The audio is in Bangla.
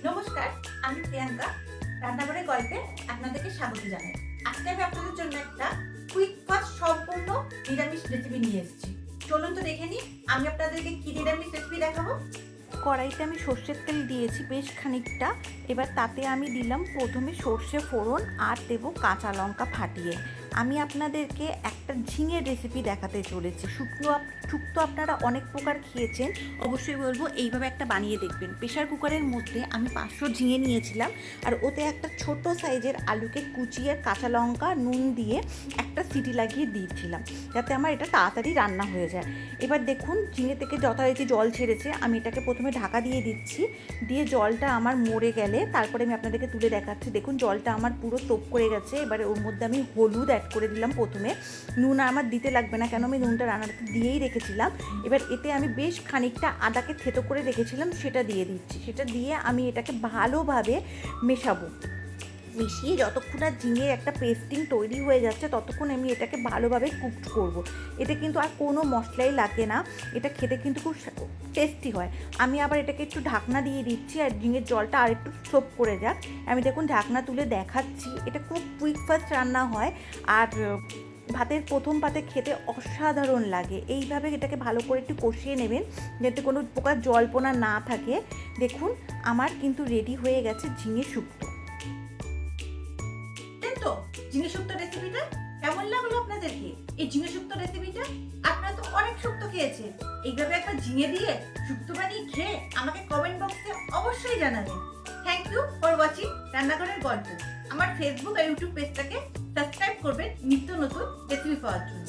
নমস্কার, আমি প্রিয়াঙ্কা। রান্নাঘরের গল্পে আপনাদেরকে স্বাগত জানাই। আজকে আমি আপনাদের জন্য একটা কুইক ফাস্ট সম্পূর্ণ নিরামিষ রেসিপি নিয়ে এসেছি। চলুন তো দেখে নিই আমি আপনাদেরকে কি নিরামিষ রেসিপি দেখাবো। কড়াইতে আমি সর্ষের তেল দিয়েছি বেশ খানিকটা। এবার তাতে আমি দিলাম প্রথমে সর্ষে ফোড়ন আর দেবো কাঁচা লঙ্কা ফাটিয়ে। আমি আপনাদেরকে একটা ঝিঙের রেসিপি দেখাতে চলেছি। শুক্তো আপনারা অনেক প্রকার খেয়েছেন, অবশ্যই বলবো এইভাবে একটা বানিয়ে দেখবেন। প্রেশার কুকারের মধ্যে আমি 500 ঝিঙে নিয়েছিলাম, আর ওতে একটা ছোট সাইজের আলুকে কুচিয়ে কাঁচা লঙ্কা নুন দিয়ে একটা সিটি লাগিয়ে দিয়েছিলাম, যাতে আমার এটা তাড়াতাড়ি রান্না হয়ে যায়। এবার দেখুন ঝিঙে থেকে যথারীতি জল ছেড়েছে। আমি এটাকে প্রথমে ঢাকা দিয়ে দিচ্ছি, দিয়ে জলটা আমার মরে গেলে তারপরে আমি আপনাদেরকে তুলে দেখাচ্ছি। দেখুন জলটা আমার পুরো টোপ করে গেছে। এবারে ওর মধ্যে আমি হলুদ অ্যাড করে দিলাম প্রথমে। নুন আমার দিতে লাগবে না, কেন আমি নুনটা রান্নাতে দিয়েই রেখেছিলাম। এবার এতে আমি বেশ খানিকটা আদাকে থেতো করে রেখেছিলাম, সেটা দিয়ে দিচ্ছি। সেটা দিয়ে আমি এটাকে ভালোভাবে মেশাবো। মিশিয়ে যতক্ষণ না ঝিঙের একটা পেস্টিং তৈরি হয়ে যাচ্ছে ততক্ষণ আমি এটাকে ভালোভাবে কুকড করব। এতে কিন্তু আর কোনো মশলাই লাগে না, এটা খেতে কিন্তু খুব টেস্টি হয়। আমি আবার এটাকে একটু ঢাকনা দিয়ে দিচ্ছি, আর ঝিঙের জলটা আর একটু সোপ করে যাক। আমি দেখুন ঢাকনা তুলে দেখাচ্ছি। এটা খুব কুইক ফাস্ট রান্না হয়, আর ভাতের প্রথম পাতে খেতে অসাধারণ লাগে। এইভাবে এটাকে ভালো করে একটু কষিয়ে নেবেন, যাতে কোনো প্রকার জলপনা না থাকে। দেখুন আমার কিন্তু রেডি হয়ে গেছে ঝিঙে শুক্তো। তো ঝিঙে শুক্তো রেসিপিটা কেমন লাগলো আপনাদেরকে? এই ঝিঙে শুক্তো রেসিপিটা আপনারা তো অনেক শুক্তো খেয়েছেন, এইভাবে একটা ঝিঙে দিয়ে শুক্তো বানিয়ে খেয়ে আমাকে কমেন্ট বক্সে অবশ্যই জানাবেন। থ্যাংক ইউ ফর ওয়াচিং রান্নাঘরের গল্প। আমার ফেসবুক আর ইউটিউব পেজটাকে সাবস্ক্রাইব করবেন নিত্য নতুন রেসিপি পাওয়ার জন্য।